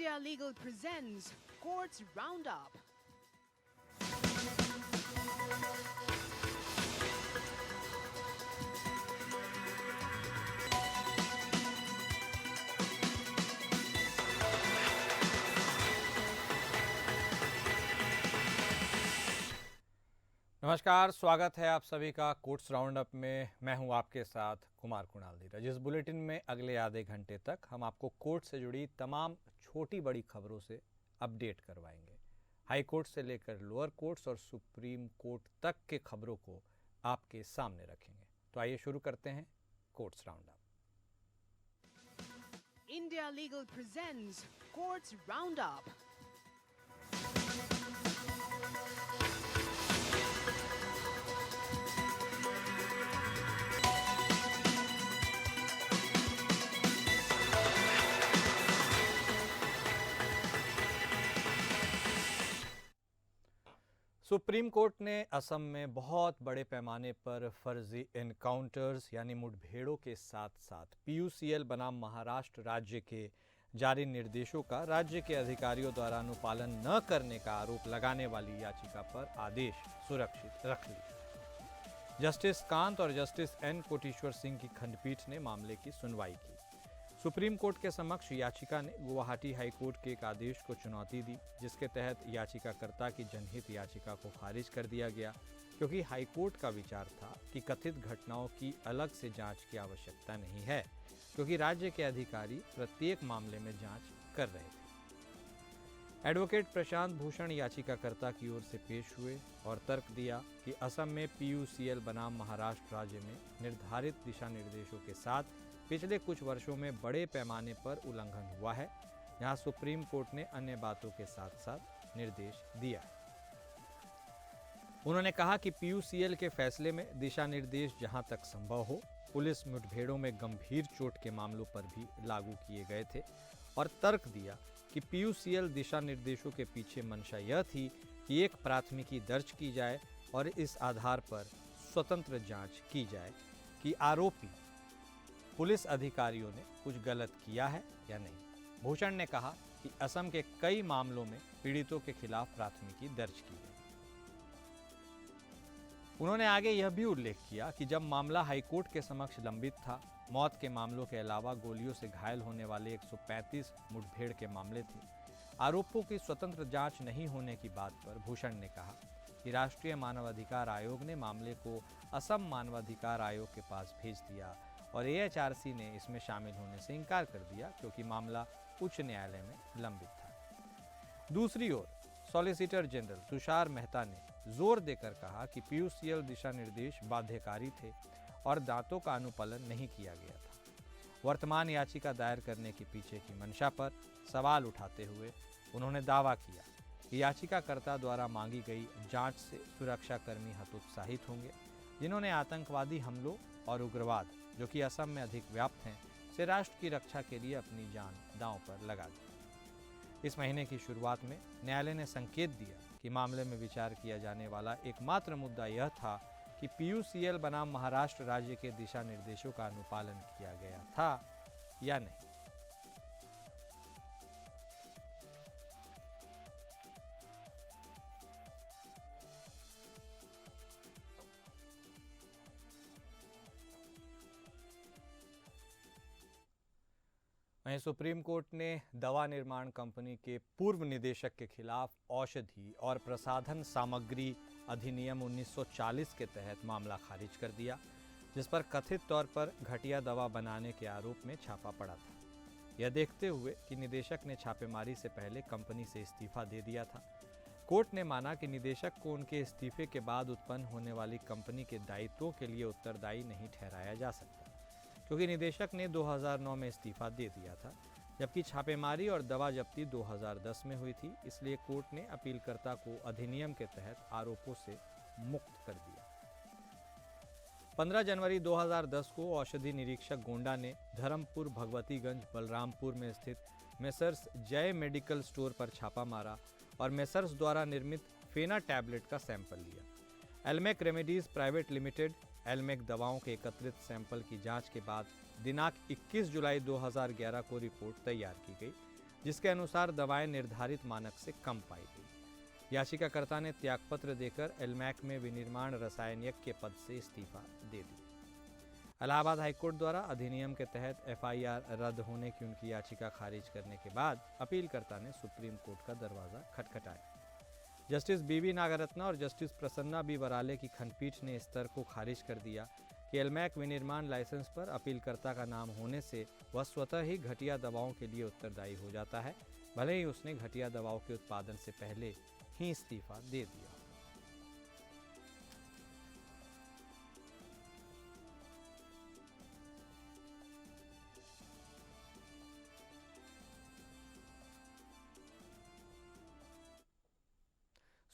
India Legal presents Courts Roundup. नमस्कार, स्वागत है आप सभी का कोर्ट्स राउंडअप में। मैं हूं आपके साथ कुमार कुणाल धीरज। इस बुलेटिन में अगले आधे घंटे तक हम आपको कोर्ट से जुड़ी तमाम छोटी बड़ी खबरों से अपडेट करवाएंगे। हाई कोर्ट से लेकर लोअर कोर्ट्स और सुप्रीम कोर्ट तक के खबरों को आपके सामने रखेंगे। तो आइए शुरू करते हैं courts roundup. India Legal presents Courts Roundup. Supreme court ने असम में बहुत बड़े पैमाने पर फर्जी एनकाउंटर्स यानी मुठभेड़ों के साथ साथ PUCL बनाम महाराष्ट्र राज्य के जारी निर्देशों का राज्य के अधिकारियों द्वारा अनुपालन न करने का आरोप लगाने वाली याचिका पर आदेश सुरक्षित रख लिया। जस्टिस कांत और जस्टिस N कोटेश्वर सिंह की खंडपीठ ने मामले की सुनवाई की। सुप्रीम कोर्ट के समक्ष याचिका ने गुवाहाटी हाई कोर्ट के एक आदेश को चुनौती दी, जिसके तहत याचिकाकर्ता की जनहित याचिका को खारिज कर दिया गया, क्योंकि हाई कोर्ट का विचार था कि कथित घटनाओं की अलग से जांच की आवश्यकता नहीं है, क्योंकि राज्य के अधिकारी प्रत्येक मामले में जांच कर रहे थे। एडवोकेट प्रशांत भूषण याचिकाकर्ता की ओर से पेश हुए और तर्क दिया कि असम में PUCL बनाम महाराष्ट्र राज्य में निर्धारित दिशा निर्देशों के साथ पिछले कुछ वर्षों में बड़े पैमाने पर उल्लंघन हुआ है, जहां सुप्रीम कोर्ट ने अन्य बातों के साथ साथ निर्देश दिया है। उन्होंने कहा कि PUCL के फैसले में दिशा निर्देश जहां तक संभव हो पुलिस मुठभेड़ों में गंभीर चोट के मामलों पर भी लागू किए गए थे, और तर्क दिया कि PUCL दिशा निर्देशों के पीछे मंशा यह थी कि एक प्राथमिकी दर्ज की जाए और इस आधार पर स्वतंत्र जांच की जाए कि आरोपी पुलिस अधिकारियों ने कुछ गलत किया है या नहीं। भूषण ने कहा कि असम के कई मामलों में पीड़ितों के खिलाफ प्राथमिकी दर्ज की गई। उन्होंने आगे यह भी उल्लेख किया कि जब मामला हाईकोर्ट के समक्ष लंबित था, मौत के मामलों के अलावा गोलियों से घायल होने वाले 135 मुठभेड़ के मामले थे। आरोपों की स्वतंत्र जांच नहीं होने की बात पर भूषण ने कहा कि राष्ट्रीय मानवाधिकार आयोग ने मामले को असम मानवाधिकार आयोग के पास भेज दिया और AHRC ने इसमें शामिल होने से इनकार कर दिया, क्योंकि मामला उच्च न्यायालय में लंबित था। दूसरी ओर सॉलिसिटर जनरल तुषार मेहता ने जोर देकर कहा कि PUCL दिशा निर्देश बाध्यकारी थे और दांतों का अनुपालन नहीं किया गया था। वर्तमान याचिका दायर करने के पीछे की मंशा पर सवाल उठाते हुए उन्होंने दावा किया कि याचिकाकर्ता द्वारा मांगी गई जांच से सुरक्षाकर्मी हतोत्साहित होंगे, जिन्होंने आतंकवादी हमलों और उग्रवाद, जो कि असम में अधिक व्याप्त हैं, से राष्ट्र की रक्षा के लिए अपनी जान दांव पर लगा दी। इस महीने की शुरुआत में न्यायालय ने संकेत दिया कि मामले में विचार किया जाने वाला एकमात्र मुद्दा यह था कि PUCL बनाम महाराष्ट्र राज्य के दिशा निर्देशों का अनुपालन किया गया था या नहीं। वहीं सुप्रीम कोर्ट ने दवा निर्माण कंपनी के पूर्व निदेशक के खिलाफ औषधि और प्रसाधन सामग्री अधिनियम 1940 के तहत मामला खारिज कर दिया, जिस पर कथित तौर पर घटिया दवा बनाने के आरोप में छापा पड़ा था। यह देखते हुए कि निदेशक ने छापेमारी से पहले कंपनी से इस्तीफा दे दिया था, कोर्ट ने माना कि निदेशक को उनके इस्तीफे के बाद उत्पन्न होने वाली कंपनी के दायित्वों के लिए उत्तरदायी नहीं ठहराया जा सकता, क्योंकि निदेशक ने 2009 में इस्तीफा दे दिया था, जबकि छापेमारी और दवा जब्ती 2010 में हुई थी। इसलिए कोर्ट ने अपीलकर्ता को अधिनियम के तहत आरोपों से मुक्त कर दिया। 15 जनवरी 2010 को औषधि निरीक्षक गोंडा ने धर्मपुर, भगवतीगंज, बलरामपुर में स्थित मेसर्स जय मेडिकल स्टोर पर छापा मारा और मेसर्स द्वारा निर्मित फेना टैबलेट का सैंपल लिया। एल्मेक रेमेडीज प्राइवेट लिमिटेड एल्मेक दवाओं के एकत्रित सैंपल की जांच के बाद दिनांक 21 जुलाई 2011 को रिपोर्ट तैयार की गई, जिसके अनुसार दवाएं निर्धारित मानक से कम पाई गई। याचिकाकर्ता ने त्यागपत्र देकर एलमैक में विनिर्माण रसायन के पद से इस्तीफा दे दिया। इलाहाबाद हाईकोर्ट द्वारा अधिनियम के तहत एफआईआर रद्द होने की उनकी याचिका खारिज करने के बाद अपीलकर्ता ने सुप्रीम कोर्ट का दरवाजा खटखटाया। जस्टिस बीबी नागरत्ना और जस्टिस प्रसन्ना बी वराले की खंडपीठ ने इस तर्क को खारिज कर दिया कि एलमैक विनिर्माण लाइसेंस पर अपीलकर्ता का नाम होने से वह स्वतः ही घटिया दवाओं के लिए उत्तरदायी हो जाता है, भले ही उसने घटिया दवाओं के उत्पादन से पहले ही इस्तीफा दे दिया।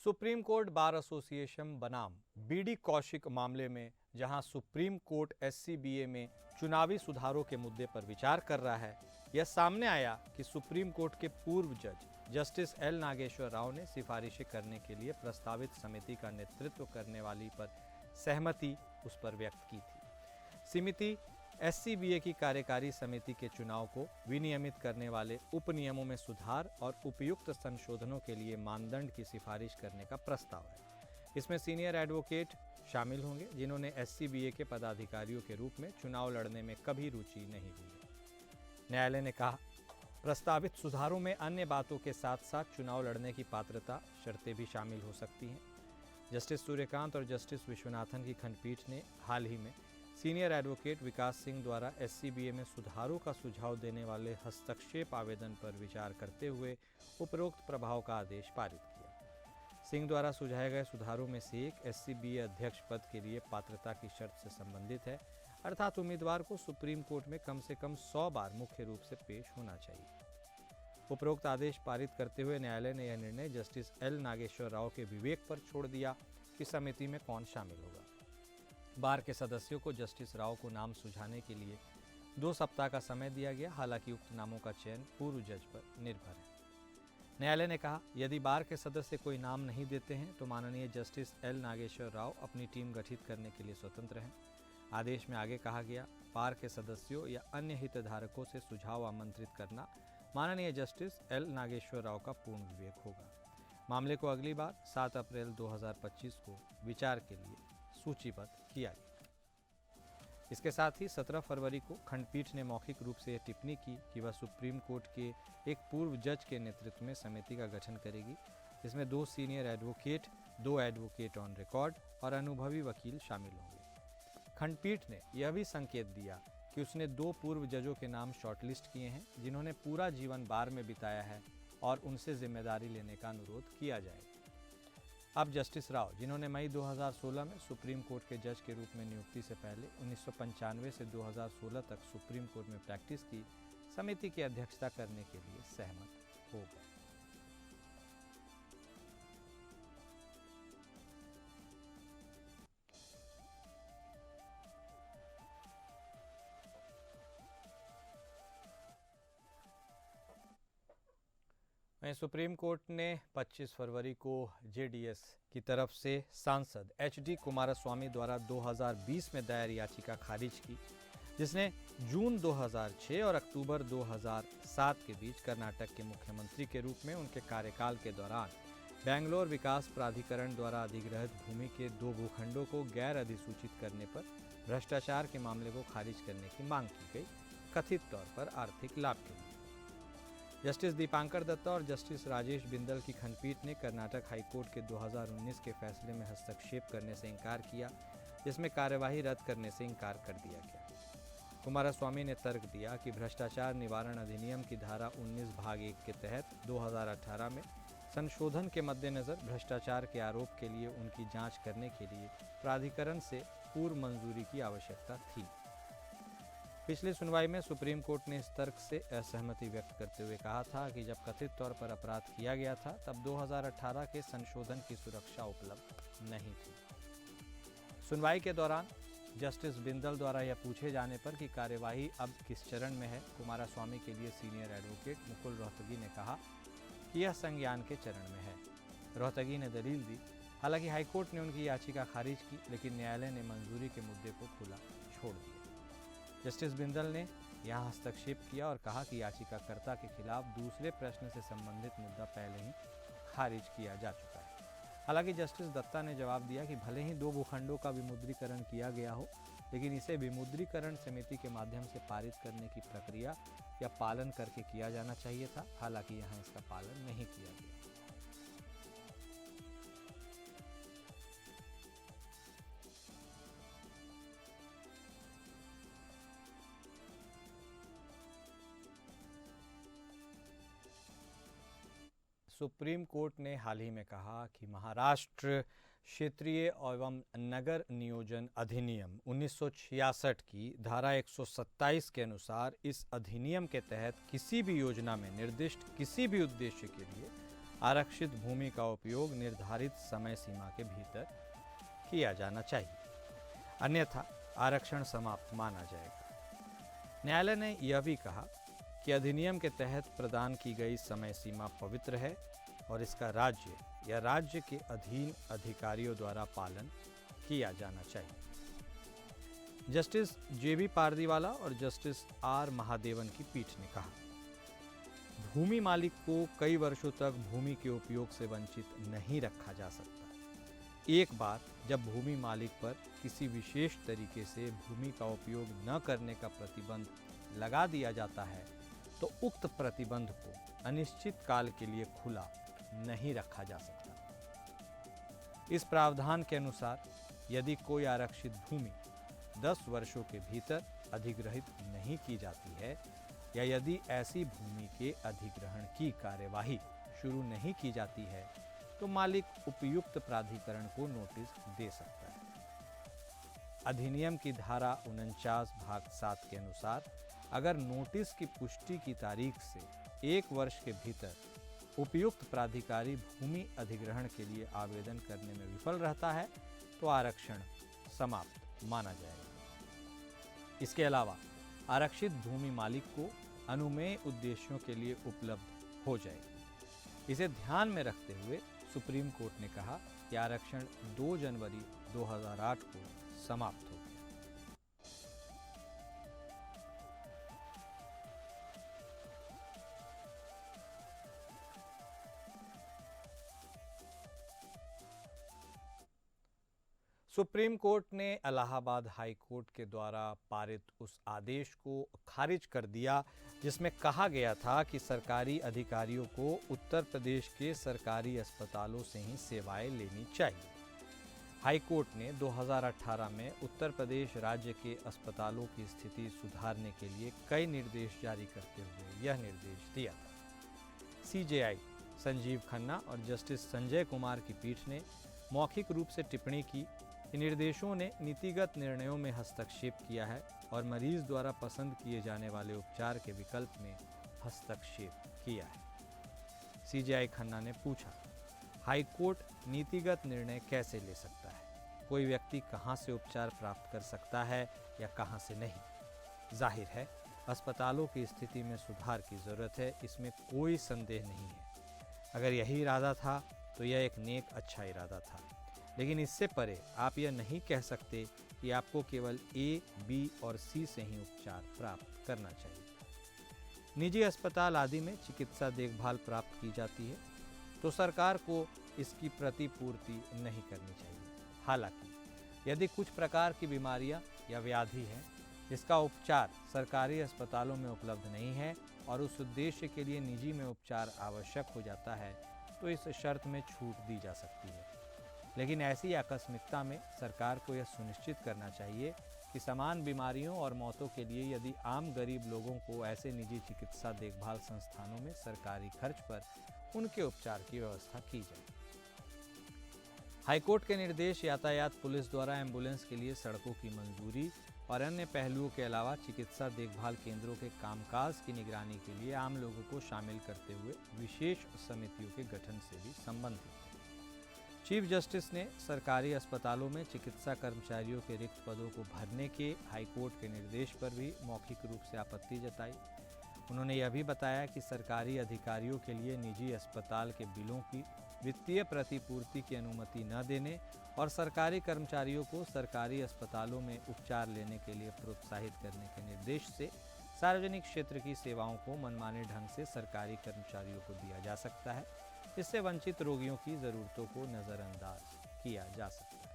सुप्रीम कोर्ट बार एसोसिएशन बनाम बीडी कौशिक मामले में जहां सुप्रीम कोर्ट एससीबीए में चुनावी सुधारों के मुद्दे पर विचार कर रहा है, यह सामने आया कि सुप्रीम कोर्ट के पूर्व जज जस्टिस एल नागेश्वर राव ने सिफारिशें करने के लिए प्रस्तावित समिति का नेतृत्व करने वाली पर सहमति उस पर व्यक्त की थी। समिति एससीबीए की कार्यकारी समिति के चुनाव को विनियमित करने वाले उपनियमों में सुधार और उपयुक्त संशोधनों के लिए मानदंड की सिफारिश करने का प्रस्ताव है। इसमें सीनियर एडवोकेट शामिल होंगे जिन्होंने एससीबीए के पदाधिकारियों के रूप में चुनाव लड़ने में कभी रुचि नहीं ली है। न्यायालय ने कहा, प्रस्तावित सुधारों में अन्य बातों के साथ साथ चुनाव लड़ने की पात्रता शर्तें भी शामिल हो सकती हैं। जस्टिस सूर्यकांत और जस्टिस विश्वनाथन की खंडपीठ ने हाल ही में सीनियर एडवोकेट विकास सिंह द्वारा एससीबीए में सुधारों का सुझाव देने वाले हस्तक्षेप आवेदन पर विचार करते हुए उपरोक्त प्रभाव का आदेश पारित किया। सिंह द्वारा सुझाए गए सुधारों में से एक एससीबीए अध्यक्ष पद के लिए पात्रता की शर्त से संबंधित है, अर्थात उम्मीदवार को सुप्रीम कोर्ट में कम से कम 100 बार मुख्य रूप से पेश होना चाहिए। उपरोक्त आदेश पारित करते हुए न्यायालय ने यह निर्णय जस्टिस एल नागेश्वर राव के विवेक पर छोड़ दिया कि समिति में कौन शामिल होगा। बार के सदस्यों को जस्टिस राव को नाम सुझाने के लिए 2 सप्ताह का समय दिया गया, हालांकि उक्त नामों का चयन पूर्व जज पर निर्भर है। न्यायालय ने कहा, यदि बार के सदस्य कोई नाम नहीं देते हैं तो माननीय जस्टिस एल नागेश्वर राव अपनी टीम गठित करने के लिए स्वतंत्र हैं। आदेश में आगे कहा गया, बार के सदस्यों या अन्य हितधारकों से सुझाव आमंत्रित करना माननीय जस्टिस एल नागेश्वर राव का पूर्ण विवेक होगा। मामले को अगली बार 7 अप्रैल 2025 को विचार के लिए सूचीबद्ध किया गया। इसके साथ ही 17 फरवरी को खंडपीठ ने मौखिक रूप से यह टिप्पणी की कि वह सुप्रीम कोर्ट के एक पूर्व जज के नेतृत्व में समिति का गठन करेगी, जिसमें 2 senior advocate, 2 advocate on record और अनुभवी वकील शामिल होंगे। खंडपीठ ने यह भी संकेत दिया कि उसने 2 पूर्व जजों के नाम शॉर्टलिस्ट किए हैं जिन्होंने पूरा जीवन बार में बिताया है और उनसे जिम्मेदारी लेने का अनुरोध किया जाएगा। अब जस्टिस राव, जिन्होंने मई 2016 में सुप्रीम कोर्ट के जज के रूप में नियुक्ति से पहले 1995 से 2016 तक सुप्रीम कोर्ट में प्रैक्टिस की, समिति की अध्यक्षता करने के लिए सहमत हो गए। सुप्रीम कोर्ट ने 25 फरवरी को जेडीएस की तरफ से सांसद एचडी कुमारस्वामी द्वारा 2020 में दायर याचिका खारिज की, जिसने जून 2006 और अक्टूबर 2007 के बीच कर्नाटक के मुख्यमंत्री के रूप में उनके कार्यकाल के दौरान बेंगलोर विकास प्राधिकरण द्वारा अधिग्रहित भूमि के 2 भूखंडों को गैर अधिसूचित करने पर भ्रष्टाचार के मामले को खारिज करने की मांग की गई, कथित तौर पर आर्थिक लाभ के लिए। जस्टिस दीपांकर दत्ता और जस्टिस राजेश बिंदल की खंडपीठ ने कर्नाटक हाईकोर्ट के 2019 के फैसले में हस्तक्षेप करने से इनकार किया, जिसमें कार्यवाही रद्द करने से इनकार कर दिया गया। कुमारस्वामी ने तर्क दिया कि भ्रष्टाचार निवारण अधिनियम की धारा 19 भाग 1 के तहत 2018 में संशोधन के मद्देनज़र भ्रष्टाचार के आरोप के लिए उनकी जांच करने के लिए प्राधिकरण से पूर्व मंजूरी की आवश्यकता थी। पिछली सुनवाई में सुप्रीम कोर्ट ने इस तर्क से असहमति व्यक्त करते हुए कहा था कि जब कथित तौर पर अपराध किया गया था तब 2018 के संशोधन की सुरक्षा उपलब्ध नहीं थी। सुनवाई के दौरान जस्टिस बिंदल द्वारा यह पूछे जाने पर कि कार्यवाही अब किस चरण में है, कुमारस्वामी के लिए सीनियर एडवोकेट मुकुल रोहतगी ने कहा कि यह संज्ञान के चरण में है। रोहतगी ने दलील दी, हालांकि हाईकोर्ट ने उनकी याचिका खारिज की, लेकिन न्यायालय ने मंजूरी के मुद्दे को खुला छोड़ दिया। जस्टिस बिंदल ने यहाँ हस्तक्षेप किया और कहा कि याचिकाकर्ता के खिलाफ दूसरे प्रश्न से संबंधित मुद्दा पहले ही खारिज किया जा चुका है। हालांकि जस्टिस दत्ता ने जवाब दिया कि भले ही 2 भूखंडों का विमुद्रीकरण किया गया हो, लेकिन इसे विमुद्रीकरण समिति के माध्यम से पारित करने की प्रक्रिया या पालन करके किया जाना चाहिए था। हालांकि यहाँ इसका पालन नहीं किया गया। सुप्रीम कोर्ट ने हाल ही में कहा कि महाराष्ट्र क्षेत्रीय एवं नगर नियोजन अधिनियम 1966 की धारा 127 के अनुसार इस अधिनियम के तहत किसी भी योजना में निर्दिष्ट किसी भी उद्देश्य के लिए आरक्षित भूमि का उपयोग निर्धारित समय सीमा के भीतर किया जाना चाहिए, अन्यथा आरक्षण समाप्त माना जाएगा। न्यायालय ने यह भी कहा कि अधिनियम के तहत प्रदान की गई समय सीमा पवित्र है और इसका राज्य या राज्य के अधीन अधिकारियों द्वारा पालन किया जाना चाहिए। जस्टिस जेबी पारदीवाला और जस्टिस आर महादेवन की पीठ ने कहा, भूमि मालिक को कई वर्षों तक भूमि के उपयोग से वंचित नहीं रखा जा सकता। एक बार जब भूमि मालिक पर किसी विशेष तरीके से भूमि का उपयोग न करने का प्रतिबंध लगा दिया जाता है तो उक्त प्रतिबंध को अनिश्चित काल के लिए खुला नहीं रखा जा सकता। इस प्रावधान के अनुसार यदि कोई आरक्षित भूमि 10 वर्षों के भीतर अधिग्रहित नहीं की जाती है या यदि ऐसी भूमि के अधिग्रहण की कार्यवाही शुरू नहीं की जाती है तो मालिक उपयुक्त प्राधिकरण को नोटिस दे सकता है। अधिनियम की धारा 49 भाग 7 के अनुसार अगर नोटिस की पुष्टि की तारीख से 1 वर्ष के भीतर उपयुक्त प्राधिकारी भूमि अधिग्रहण के लिए आवेदन करने में विफल रहता है तो आरक्षण समाप्त माना जाएगा। इसके अलावा आरक्षित भूमि मालिक को अनुमेय उद्देश्यों के लिए उपलब्ध हो जाएगी। इसे ध्यान में रखते हुए सुप्रीम कोर्ट ने कहा कि आरक्षण 2 जनवरी 2008 को समाप्त हो गया। सुप्रीम कोर्ट ने इलाहाबाद हाई कोर्ट के द्वारा पारित उस आदेश को खारिज कर दिया जिसमें कहा गया था कि सरकारी अधिकारियों को उत्तर प्रदेश के सरकारी अस्पतालों से ही सेवाएं लेनी चाहिए। हाई कोर्ट ने 2018 में उत्तर प्रदेश राज्य के अस्पतालों की स्थिति सुधारने के लिए कई निर्देश जारी करते हुए यह निर्देश दिया था। सीजेआई संजीव खन्ना और जस्टिस संजय कुमार की पीठ ने मौखिक रूप से टिप्पणी की कि निर्देशों ने नीतिगत निर्णयों में हस्तक्षेप किया है और मरीज द्वारा पसंद किए जाने वाले उपचार के विकल्प में हस्तक्षेप किया है। सीजेआई खन्ना ने पूछा, हाई कोर्ट नीतिगत निर्णय कैसे ले सकता है? कोई व्यक्ति कहां से उपचार प्राप्त कर सकता है या कहां से नहीं? जाहिर है अस्पतालों की स्थिति में सुधार की जरूरत है, इसमें कोई संदेह नहीं है। अगर यही इरादा था तो यह एक नेक अच्छा इरादा था, लेकिन इससे परे आप यह नहीं कह सकते कि आपको केवल ए, बी और सी से ही उपचार प्राप्त करना चाहिए। निजी अस्पताल आदि में चिकित्सा देखभाल प्राप्त की जाती है तो सरकार को इसकी प्रतिपूर्ति नहीं करनी चाहिए। हालांकि यदि कुछ प्रकार की बीमारियां या व्याधि है जिसका उपचार सरकारी अस्पतालों में उपलब्ध नहीं है और उस उद्देश्य के लिए निजी में उपचार आवश्यक हो जाता है तो इस शर्त में छूट दी जा सकती है। लेकिन ऐसी आकस्मिकता में सरकार को यह सुनिश्चित करना चाहिए कि समान बीमारियों और मौतों के लिए यदि आम गरीब लोगों को ऐसे निजी चिकित्सा देखभाल संस्थानों में सरकारी खर्च पर उनके उपचार की व्यवस्था की जाए। हाईकोर्ट के निर्देश यातायात पुलिस द्वारा एम्बुलेंस के लिए सड़कों की मंजूरी और अन्य पहलुओं के अलावा चिकित्सा देखभाल केंद्रों के कामकाज की निगरानी के लिए आम लोगों को शामिल करते हुए विशेष समितियों के गठन से भी संबंधित है। चीफ जस्टिस ने सरकारी अस्पतालों में चिकित्सा कर्मचारियों के रिक्त पदों को भरने के हाईकोर्ट के निर्देश पर भी मौखिक रूप से आपत्ति जताई। उन्होंने यह भी बताया कि सरकारी अधिकारियों के लिए निजी अस्पताल के बिलों की वित्तीय प्रतिपूर्ति की अनुमति न देने और सरकारी कर्मचारियों को सरकारी अस्पतालों में उपचार लेने के लिए प्रोत्साहित करने के निर्देश से सार्वजनिक क्षेत्र की सेवाओं को मनमाने ढंग से सरकारी कर्मचारियों को दिया जा सकता है। इससे वंचित रोगियों की जरूरतों को नजरअंदाज किया जा सकता है।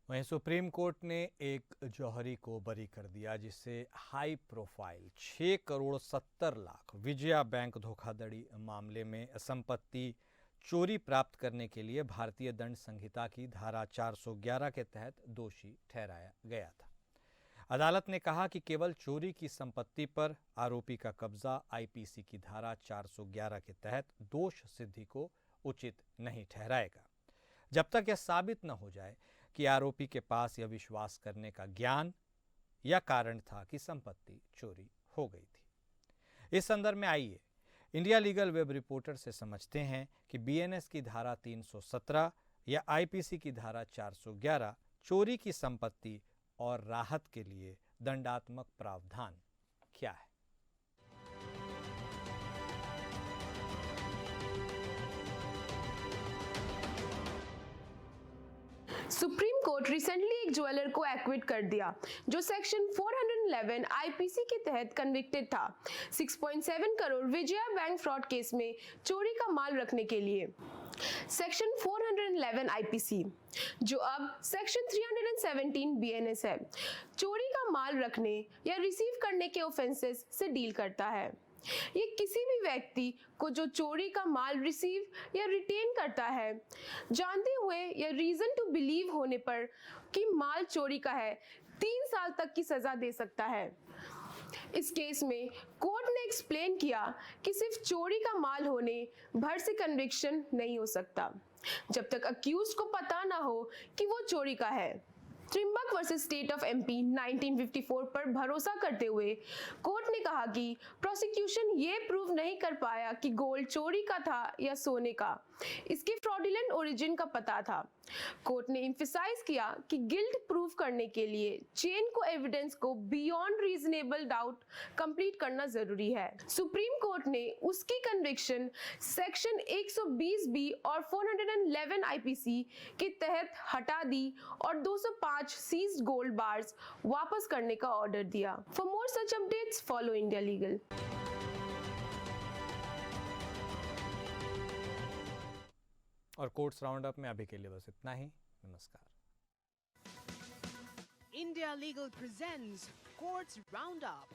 वहीं सुप्रीम कोर्ट ने एक जौहरी को बरी कर दिया, जिससे high profile 6 crore 70 lakh Vijaya bank धोखाधड़ी मामले में संपत्ति चोरी प्राप्त करने के लिए भारतीय दंड संहिता की धारा 411 के तहत दोषी ठहराया गया था। अदालत ने कहा कि केवल चोरी की संपत्ति पर आरोपी का कब्जा आईपीसी की धारा 411 के तहत दोष सिद्धि को उचित नहीं ठहराएगा, जब तक यह साबित न हो जाए कि आरोपी के पास यह विश्वास करने का ज्ञान या कारण था कि संपत्ति चोरी हो गई थी। इस संदर्भ में आइए इंडिया लीगल वेब रिपोर्टर से समझते हैं कि बीएनएस की धारा 317 या आईपीसी की धारा 411 चोरी की संपत्ति और राहत के लिए दंडात्मक प्रावधान क्या है। सुप्रीम कोर्ट रिसेंटली एक ज्वेलर को एक्विट कर दिया जो सेक्शन 411 आईपीसी के तहत कन्विक्टेड था 6.7 crore Vijaya bank fraud case में चोरी का माल रखने के लिए। सेक्शन 411 आईपीसी जो अब सेक्शन 317 बीएनएस है, चोरी का माल रखने या रिसीव करने के ऑफेंसेस से डील करता है। ये किसी भी व्यक्ति को जो चोरी का माल रिसीव या रिटेन करता है, जानते हुए या रीजन टू बिलीव होने पर कि माल चोरी का है, 3 साल तक की सजा दे सकता है। इस केस में कोर्ट ने एक्सप्लेन किया कि सिर्फ चोरी का माल होने भर से कन्विक्शन नहीं हो सकता, जब तक अक्यूज्ड को पता ना हो कि वो चोरी का है। Trimbak versus state of MP 1954 पर भरोसा करते हुए कोर्ट ने कहा कि प्रोसिक्यूशन ये प्रूव नहीं कर पाया कि गोल्ड चोरी का था या सोने का, इसके फ्रॉडुलेंट ओरिजिन का पता था। कोर्ट ने एम्फसाइज किया कि गिल्ट प्रूव करने के लिए चेन को एविडेंस को बियॉन्ड रीजनेबल डाउट कंप्लीट करना जरूरी है। सुप्रीम कोर्ट ने उसकी कन्विक्शन सेक्शन 120 बी और 411 आईपीसी के तहत हटा दी और 205 सीज्ड गोल्ड बार्स वापस करने का ऑर्डर दिया। For more such updates follow India legal. और कोर्ट्स राउंड अप में अभी के लिए बस इतना ही। नमस्कार। India Legal presents Courts Roundup.